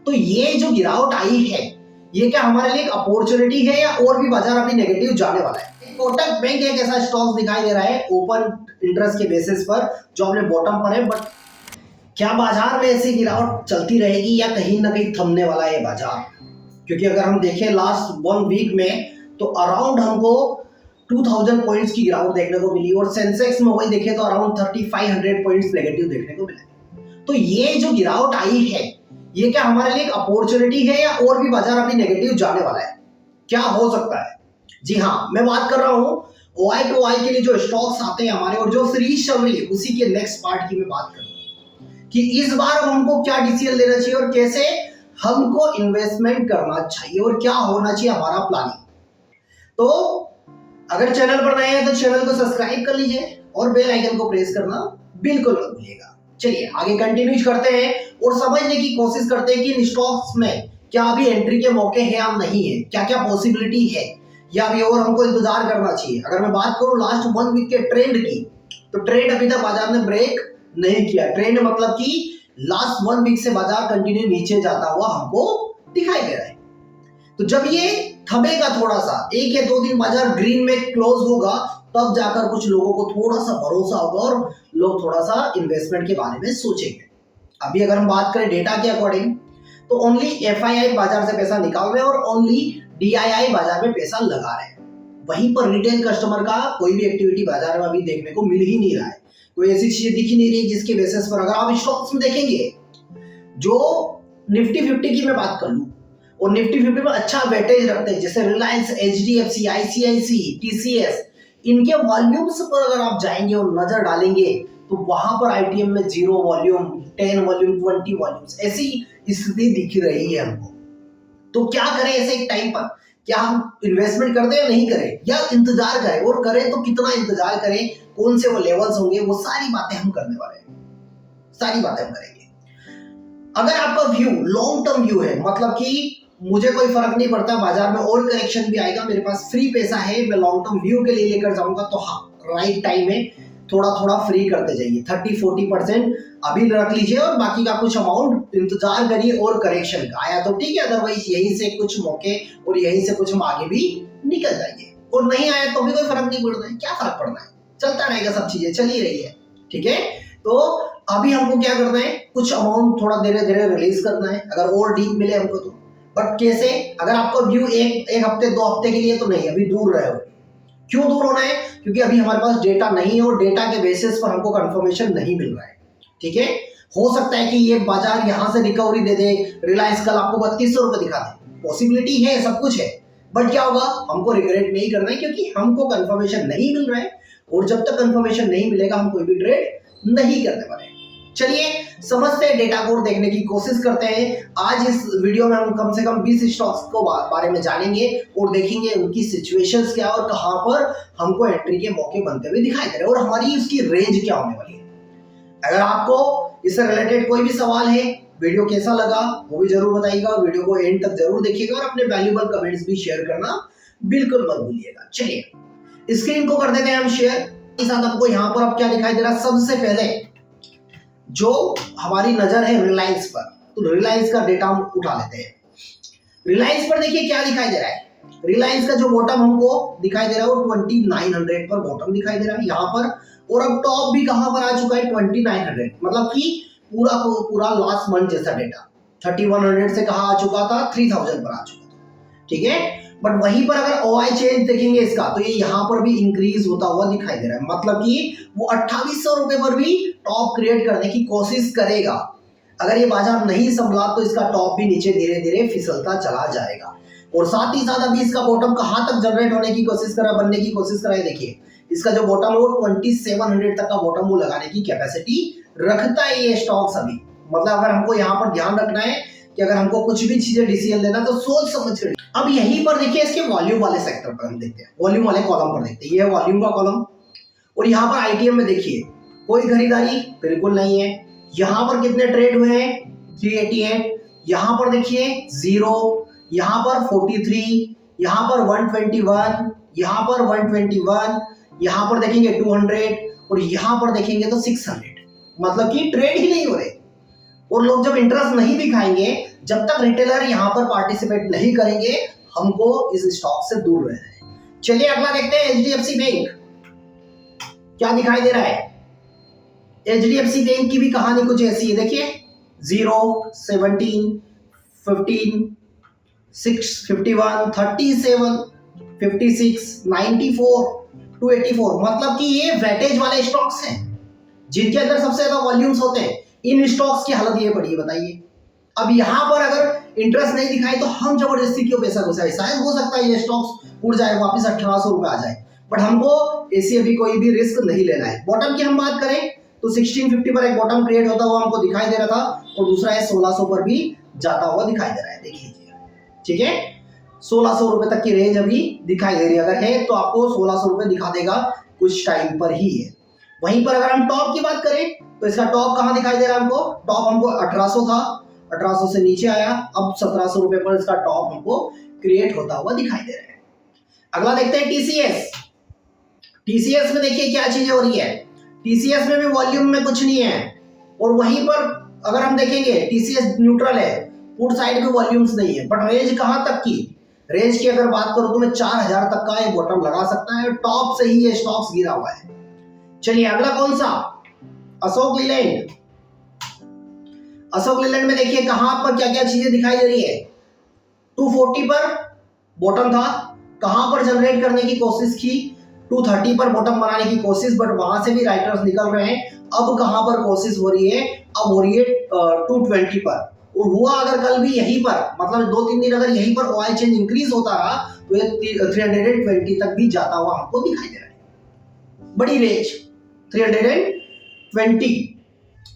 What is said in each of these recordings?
तो ये जो गिरावट आई है ये क्या हमारे लिए एक अपॉर्चुनिटी है या और भी बाजार अभी नेगेटिव जाने वाला है? कोटक बैंक एक ऐसा स्टॉक दिखाई दे रहा है ओपन इंटरेस्ट के बेसिस पर जो अपने बॉटम पर है, बट क्या बाजार में ऐसी गिरावट चलती रहेगी या कहीं ना कहीं थमने वाला है बाजार? क्योंकि अगर हम देखें लास्ट 1 वीक में तो अराउंड हमको 2000 पॉइंट्स की गिरावट देखने को मिली और सेंसेक्स में वही देखें तो अराउंड 3500 पॉइंट्स नेगेटिव देखने को मिले। तो ये जो गिरावट आई है ये क्या हमारे लिए एक अपॉर्चुनिटी है या और भी बाजार अभी नेगेटिव जाने वाला है? क्या हो सकता है? जी हाँ, मैं बात कर रहा हूँ OI to OI के लिए जो स्टॉक्स आते हैं हमारे और जो सीरीज चल रही है उसी के नेक्स्ट पार्ट की मैं बात कर रहा हूँ कि इस बार हमको क्या डिसीजन लेना चाहिए और कैसे हमको इन्वेस्टमेंट करना चाहिए और क्या होना चाहिए हमारा प्लानिंग। तो अगर चैनल पर नए हैं तो चैनल को सब्सक्राइब कर लीजिए और बेल आइकन को प्रेस करना बिल्कुल मत भूलिएगा। चलिए आगे कंटिन्यू करते हैं और समझने की कोशिश करते हैं कि इन स्टॉक्स में क्या अभी एंट्री के मौके हैं या नहीं है, क्या क्या पॉसिबिलिटी है या अभी और हमको इंतजार करना चाहिए। अगर मैं बात करूं लास्ट 1 वीक के ट्रेंड की तो ट्रेंड अभी तक बाजार ने ब्रेक नहीं किया। ट्रेंड मतलब कि लास्ट 1 वीक से बाजार कंटिन्यू नीचे जाता हुआ हमको दिखाई दे रहा है। तो जब ये थमेगा थोड़ा सा 1 या 2 दिन बाजार ग्रीन में क्लोज होगा तब जाकर कुछ लोगों को थोड़ा सा भरोसा होगा और लोग थोड़ा सा इन्वेस्टमेंट के बारे में सोचेंगे। अभी अगर हम बात करें डेटा के अकॉर्डिंग तो ओनली FII बाजार से पैसा निकाल रहे हैं और ओनली DII बाजार में पैसा लगा रहे हैं। वहीं पर रिटेल कस्टमर का कोई भी एक्टिविटी बाजार में अभी देखने को मिल ही नहीं रहा है। कोई ऐसी चीजें दिख ही नहीं रही जिसके बेसिस पर अगर आप स्टॉक्स में देखेंगे जो निफ्टी 50 की मैं बात कर लूं और निफ्टी 50 में अच्छा वेटेज रखते हैं जैसे रिलायंस, HDFC, ICICI, TCS, इनके वॉल्यूम्स पर अगर आप जाएंगे और नजर डालेंगे तो वहां पर ITM में 0 वॉल्यूम, 10 वॉल्यूम, 20 वॉल्यूम्स ऐसी स्थिति दिख रही है हमको। तो क्या करें ऐसे एक टाइम पर? क्या हम इन्वेस्टमेंट कर दें या नहीं करें या इंतजार करें, और करें तो कितना इंतजार करें, कौन से वो लेवल्स होंगे, वो सारी बातें हम करने वाले हैं, सारी बातें हम करेंगे। अगर आपका व्यू लॉन्ग टर्म व्यू है मतलब कि मुझे कोई फर्क नहीं पड़ता बाजार में और करेक्शन भी आएगा, मेरे पास फ्री पैसा है, मैं लॉन्ग टर्म व्यू के लिए लेकर जाऊंगा, तो हाँ राइट टाइम में थोड़ा थोड़ा फ्री करते जाइए। 30-40% अभी रख लीजिए और बाकी का कुछ अमाउंट इंतजार करिए और करेक्शन का आया तो ठीक है, अदरवाइज यहीं से कुछ मौके और यहीं से कुछ हम आगे भी निकल जाइए। और नहीं आया तो भी कोई फर्क नहीं पड़ता है, क्या फर्क पड़ना है, चलता रहेगा, सब चीजें चल ही रही है, ठीक है। तो अभी हमको क्या करना है, कुछ अमाउंट थोड़ा धीरे धीरे रिलीज करना है अगर और डीप मिले हमको तो। बट कैसे? अगर आपका व्यू एक हफ्ते 2 हफ्ते के लिए तो नहीं, अभी दूर रहे हो। क्यों दूर होना है? क्योंकि अभी हमारे पास डेटा नहीं है और डेटा के बेसिस पर हमको कंफर्मेशन नहीं मिल रहा है, ठीक है। हो सकता है कि ये बाजार यहां से रिकवरी दे दे, रिलायंस कल आपको 3200 रुपए दिखा दे, पॉसिबिलिटी है, सब कुछ है। बट क्या होगा, हमको रिग्रेट नहीं करना है क्योंकि हमको कंफर्मेशन नहीं मिल रहा है और जब तक कंफर्मेशन नहीं मिलेगा हम कोई भी ट्रेड नहीं करने वाले। चलिए समझते हैं, डेटा को देखने की कोशिश करते हैं। आज इस वीडियो में हम कम से कम 20 स्टॉक्स को बारे में जानेंगे और देखेंगे उनकी सिचुएशंस क्या और कहां पर हमको एंट्री के मौके बनते हुए दिखाई दे रहे हैं और हमारी उसकी रेंज क्या होने वाली है। अगर आपको इससे रिलेटेड कोई भी सवाल है, वीडियो कैसा लगा वो भी जरूर बताइएगा, वीडियो को एंड तक जरूर देखिएगा और अपने वैल्यूएबल कमेंट्स भी शेयर करना बिल्कुल मत भूलिएगा। चलिए स्क्रीन को कर देते हैं हम शेयर। इस साथ आपको यहाँ पर अब क्या दिखाई दे रहा है, सबसे पहले जो हमारी नजर है रिलायंस पर, तो रिलायंस का डेटा हम उठा लेते हैं। रिलायंस पर देखिए क्या दिखाई दे रहा है, रिलायंस का जो बॉटम हमको दिखाई दे रहा है वो 2900 पर बॉटम दिखाई दे रहा है यहाँ पर, और अब टॉप भी कहां पर आ चुका है 2900, मतलब कि पूरा लास्ट मंथ जैसा डेटा 3100 से कहां आ चुका था, 3000 पर आ चुका था, ठीक है। बट वहीं पर अगर OI चेंज देखेंगे इसका तो ये यहाँ पर भी इंक्रीज होता हुआ दिखाई दे रहा है, मतलब कि वो 2800 रुपए पर भी टॉप क्रिएट करने की कोशिश करेगा। अगर ये बाजार नहीं संभला तो इसका टॉप भी नीचे धीरे धीरे फिसलता चला जाएगा और साथ ही साथ अभी इसका बॉटम कहां तक जनरेट होने की कोशिश कर रहा है, बनने की कोशिश कर रहा है। देखिए इसका जो बॉटम है वो 2700 तक का बॉटम वो लगाने की कैपेसिटी रखता है ये स्टॉक्स अभी। मतलब अगर हमको यहाँ पर ध्यान रखना है कि अगर हमको कुछ भी चीजें डिसीजन लेना तो सोच समझ कर। अब यहीं पर देखिए इसके वॉल्यूम वाले सेक्टर पर हम देखते हैं, वॉल्यूम वाले कॉलम पर देखते हैं, ये है वॉल्यूम का कॉलम और यहाँ पर ITM में देखिए कोई खरीदारी बिल्कुल नहीं है। यहाँ पर कितने ट्रेड हुए हैं, 388, यहाँ पर देखिए 0, यहाँ पर 43, यहाँ पर 121, यहाँ पर 121, यहाँ पर देखेंगे 200 और यहाँ पर देखेंगे तो 600, मतलब कि ट्रेड ही नहीं हो रहे। और लोग जब इंटरेस्ट नहीं दिखाएंगे, जब तक रिटेलर यहाँ पर पार्टिसिपेट नहीं करेंगे, हमको इस स्टॉक से दूर रहना है। चलिए अगला देखते हैं एचडीएफसी बैंक क्या दिखाई दे रहा है। एचडीएफसी बैंक की भी कहानी कुछ ऐसी है, देखिए 0, 17, 15, 6, 51, 37, 56, 94, 284, मतलब कि ये वेटेज वाले स्टॉक्स हैं जिनके अंदर सबसे ज्यादा वॉल्यूम्स होते हैं। इन स्टॉक्स की हालत ये पड़ी है, बताइए। अब यहां पर अगर इंटरेस्ट नहीं दिखाई तो हम जबरदस्ती क्यों पैसा घुसाए? शायद हो सकता है ये स्टॉक्स उड़ जाए, वापस 1800 रुपए आ जाए, बट हमको ऐसी अभी कोई भी रिस्क नहीं लेना है। बॉटम की हम बात करें तो 1650 पर एक बॉटम क्रिएट होता हुआ हमको दिखाई दे रहा था, और दूसरा है 1600 पर भी जाता हुआ दिखाई दे रहा है, देखिए। ठीक है, 1600 रुपए तक की रेंज अभी दिखाई दे रही है, अगर है तो आपको 1600 रुपए दिखा देगा, कुछ टाइम पर ही है। वहीं पर अगर हम टॉप की बात करें तो इसका टॉप कहां दिखाई दे रहा है हमको? टॉप हमको 1800 था, 1800 से नीचे आया, अब 1700 रुपए पर इसका टॉप हमको क्रिएट होता हुआ दिखाई दे रहा है। अगला देखते हैं टीसीएस। टीसीएस में देखिए क्या चीजें हो रही है। टीसीएस में भी वॉल्यूम में कुछ नहीं है, और वहीं पर अगर हम देखेंगे टीसीएस न्यूट्रल है, पुट साइड में वॉल्यूम्स नहीं है, बट रेंज कहां तक की? रेंज की अगर बात करूं तो मैं 4000 तक का ये बॉटम लगा सकता है, टॉप से ही ये स्टॉक्स गिरा हुआ है। चलिए अगला कौन सा? अशोक लीलैंड। अशोक लीलैंड में देखिए कहां पर क्या क्या चीजें दिखाई दे रही है। 240 पर बॉटम था, कहां पर जनरेट करने की कोशिश की? 230 पर बॉटम बनाने की कोशिश, बट वहां से भी राइटर्स निकल रहे हैं। अब कहां पर कोशिश हो रही है? अब हो रही है 220 पर, और हुआ अगर कल भी यहीं पर, मतलब 2-3 दिन अगर यहीं पर ओआई चेंज इंक्रीज होता रहा तो ये 320 तक भी जाता हुआ हमको दिखाई दे रहा है, बड़ी रेंज 320।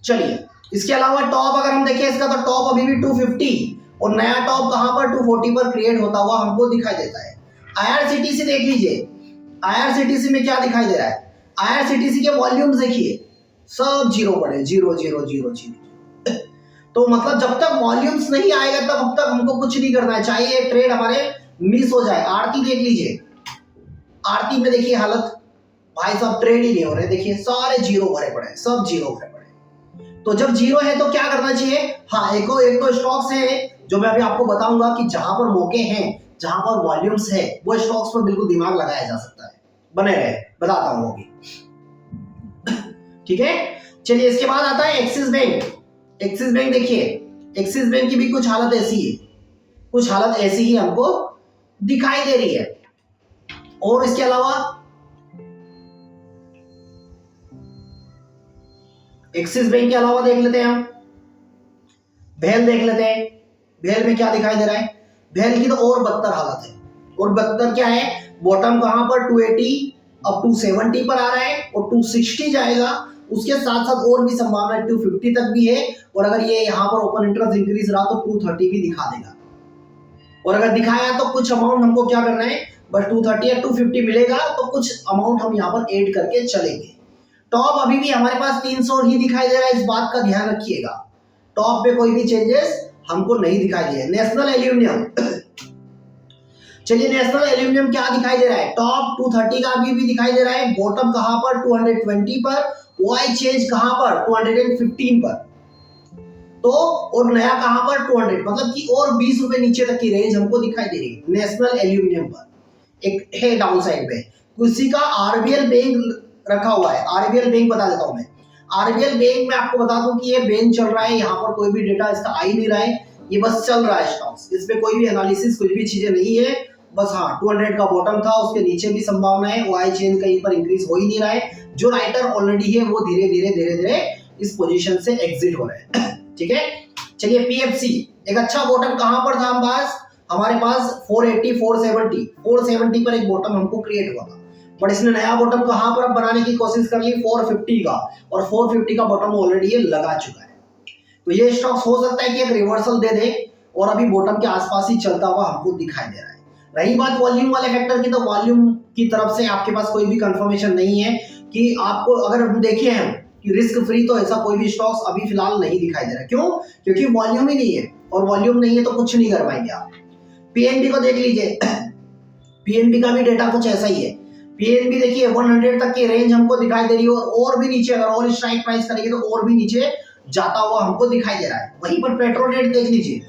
चलिए इसके अलावा टॉप अगर हम देखें इसका, तो टॉप अभी भी 250, और नया टॉप कहां पर? 240 पर क्रिएट होता हुआ हमको दिखाई देता है। आईआरसीटीसी देख लीजिए, आईआरसीटीसी में क्या दिखाई दे रहा है? आईआरसीटीसी के वॉल्यूम्स देखिए, सब जीरो पड़े, 0 0 0 0। तो मतलब जब तक वॉल्यूम्स नहीं आएगा तब तक हमको कुछ नहीं करना है, चाहे ये ट्रेड हमारे मिस हो जाए। आरती देख लीजिए, आरती में देखिए हालत, भाई साहब ट्रेड ही नहीं हो रहे, देखिए सारे जीरो भरे पड़े, सब जीरो भरे पड़े। तो जब जीरो है तो क्या करना चाहिए? हाँ, एक दो स्टॉक्स है जो मैं अभी आपको बताऊंगा कि जहां पर मौके हैं, जहां पर वॉल्यूम्स है, वो स्टॉक्स पर बिल्कुल दिमाग लगाया जा सकता है। बने रहे, बताता हूं अभी। ठीक है, चलिए इसके बाद आता है एक्सिस बैंक। एक्सिस बैंक देखिए, एक्सिस बैंक की भी कुछ हालत ऐसी है, कुछ हालत ऐसी ही हमको दिखाई दे रही है। और इसके अलावा एक्सिस बैंक के अलावा देख लेते हैं हम भेल, देख लेते हैं भेल में क्या दिखाई दे रहा है। भेल की तो और बदतर हालत है, और बदतर क्या है? बॉटम कहां पर? 280, अब 270 पर आ रहा है, और 260 जाएगा, उसके साथ साथ और भी संभावना 250 तक भी है, और अगर ये यहाँ पर ओपन इंटरेस्ट इंक्रीज रहा तो 230 भी दिखा देगा। और अगर दिखाया तो कुछ अमाउंट हमको क्या करना है? बस 230 या 250 मिलेगा तो कुछ अमाउंट हम यहाँ पर ऐड करके चलेंगे। टॉप अभी भी हमारे पास 300 ही दिखाई दे रहा है, इस बात का ध्यान रखिएगा। टॉप पे कोई भी चेंजेस हमको नहीं दिखाई दे। नेशनल एल्यूमिनियम, चलिए नेशनल एल्यूमिनियम क्या दिखाई दे रहा है? टॉप 230 का अभी भी दिखाई दे रहा है, बॉटम कहां पर? 220 पर, वाई चेंज कहां पर? 215 पर, तो और नया कहां पर? 200, मतलब कि और 20 रुपए नीचे तक की रेंज हमको दिखाई दे रही है नेशनल एल्यूमिनियम पर। एक है डाउन साइड पे, किसी का आरबीएल बैंक रखा हुआ है। आरबीएल बैंक बता देता हूं मैं, आरबीएल बैंक में आपको बता दूं कि ये बैंक चल रहा है, यहाँ पर कोई भी डेटा इसका आ ही नहीं रहा है, ये बस चल रहा है स्टॉक्स, इसमें कोई भी एनालिसिस कुछ भी चीजें नहीं है, बस हाँ 200 का बॉटम था, उसके नीचे भी संभावना है, वाई चेंज कहीं पर इंक्रीज हो ही नहीं रहा है, जो राइटर ऑलरेडी है वो धीरे धीरे इस पोजीशन से एग्जिट हो रहे हैं। ठीक है, चलिए पीएफसी एक अच्छा बॉटम कहां पर था? हमारे पास 480 470 पर एक बॉटम हमको क्रिएट हुआ था, बट इसने नया बॉटम कहां पर अब बनाने की कोशिश कर ली? 450 का, और 450 का बॉटम ऑलरेडी ये लगा चुका है। तो ये स्टॉक्स हो सकता है कि एक रिवर्सल दे दे और अभी बॉटम के आसपास ही चलता हुआ हमको दिखाई दे रहा है। रही बात वॉल्यूम वाले फैक्टर की, तो वॉल्यूम की तरफ से आपके पास कोई भी कंफर्मेशन नहीं है कि आपको, अगर हम देखें हम कि रिस्क फ्री, तो ऐसा कोई भी स्टॉक्स अभी फिलहाल नहीं दिखाई दे रहा। क्यों? क्योंकि वॉल्यूम ही नहीं है, और वॉल्यूम नहीं है तो कुछ नहीं कर पाएंगे आप। पीएनबी को देख लीजिए, पीएनबी का भी डेटा कुछ ऐसा ही है। पीएनबी देखिए 100 तक की रेंज हमको दिखाई दे रही है, और भी नीचे अगर और स्ट्राइक प्राइस करेंगे तो और भी नीचे जाता हुआ हमको दिखाई दे रहा है। वहीं पर पेट्रोनेट देख लीजिए,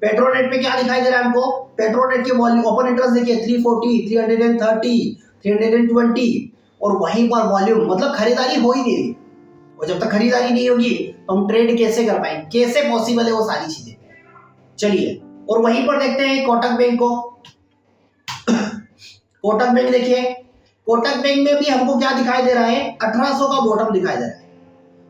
पेट्रोनेट पे क्या दिखाई दे रहा है हमको, पेट्रोनेट के वॉल्यूम ओपन इंटरेस्ट देखिए 340, 330, 320 और वहीं पर वॉल्यूम मतलब खरीदारी हो ही नहीं रही। और जब तक खरीदारी नहीं होगी तो हम ट्रेड कैसे कर पाएंगे, कैसे पॉसिबल है वो सारी चीजें। चलिए और वहीं पर देखते हैं कोटक बैंक को। कोटक बैंक देखिए, कोटक बैंक में भी हमको क्या दिखाई दे रहा है, 1800 का बॉटम दिखाई दे रहा है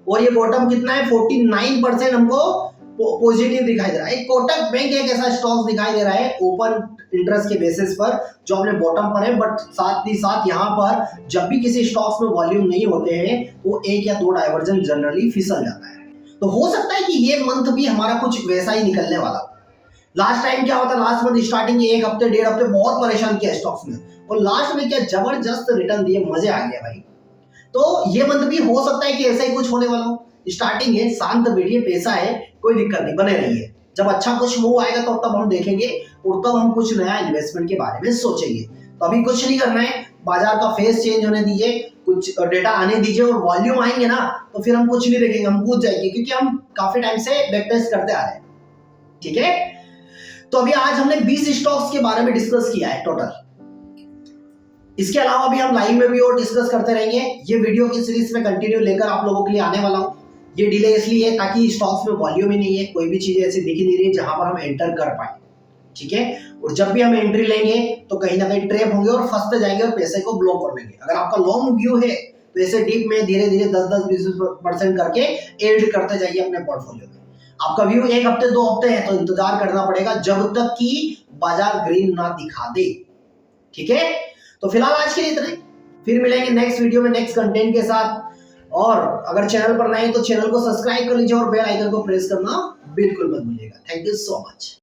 और ये बॉटम कितना है 49% हमको पॉजिटिव दिखाई दे रहा है। कोटक बैंक एक ऐसा स्टॉक दिखाई दे रहा है ओपन इंटरेस्ट के बेसिस पर जो अपने बॉटम पर है, बट साथ ही साथ यहाँ पर जब भी किसी स्टॉक्स में वॉल्यूम नहीं होते हैं वो एक या दो डाइवर्जन जनरली फिसल जाता है। तो हो सकता है कि ये मंथ भी हमारा कुछ वैसा ही निकलने वाला। लास्ट टाइम क्या होता, लास्ट मंथ स्टार्टिंग के एक हफ्ते डेढ़ हफ्ते बहुत परेशान किया स्टॉक्स में और लास्ट में क्या जबरदस्त रिटर्न दिए, मजे आ गया भाई। तो ये मंथ भी हो सकता है कि ऐसा ही कुछ होने वाला हो। स्टार्टिंग है, शांत बैठिए, पैसा है, कोई दिक्कत नहीं, बने रहिए। जब अच्छा कुछ मूव आएगा तो तब हम देखेंगे और तब हम कुछ नया इन्वेस्टमेंट के बारे में सोचेंगे। तो अभी कुछ नहीं करना है, बाजार का फेस चेंज होने दीजिए, कुछ डेटा आने दीजिए और वॉल्यूम आएंगे ना तो फिर हम कुछ नहीं देखेंगे, हम कूद जाएंगे, क्योंकि हम काफी टाइम से बैक टेस्ट करते आ रहे हैं। ठीक है, तो अभी आज हमने 20 स्टॉक्स के बारे में डिस्कस किया है टोटल। इसके अलावा भी हम लाइव में भी और डिस्कस करते रहेंगे। ये वीडियो की सीरीज में कंटिन्यू लेकर आप लोगों के लिए आने वाला हूँ। ये डिले इसलिए है ताकि स्टॉक्स में वॉल्यूम ही नहीं है, कोई भी चीजें ऐसी दिख नहीं रही है जहां पर हम एंटर कर पाए। ठीक है, और जब भी हम एंट्री लेंगे तो कहीं ना कहीं ट्रैप होंगे और फंसते जाएंगे और पैसे को ब्लॉक कर लेंगे। अगर आपका लॉन्ग व्यू है तो ऐसे डीप में धीरे धीरे 10-20% करके एड करते जाइए अपने पोर्टफोलियो में। आपका व्यू एक हफ्ते दो हफ्ते है तो इंतजार करना पड़ेगा जब तक कि बाजार ग्रीन ना दिखा दे। ठीक है, तो फिलहाल आज के लिए इतना ही, फिर मिलेंगे नेक्स्ट वीडियो में नेक्स्ट कंटेंट के साथ। और अगर चैनल पर नए हैं तो चैनल को सब्सक्राइब कर लीजिए और बेल आइकन को प्रेस करना बिल्कुल मत भूलिएगा। Thank you so much.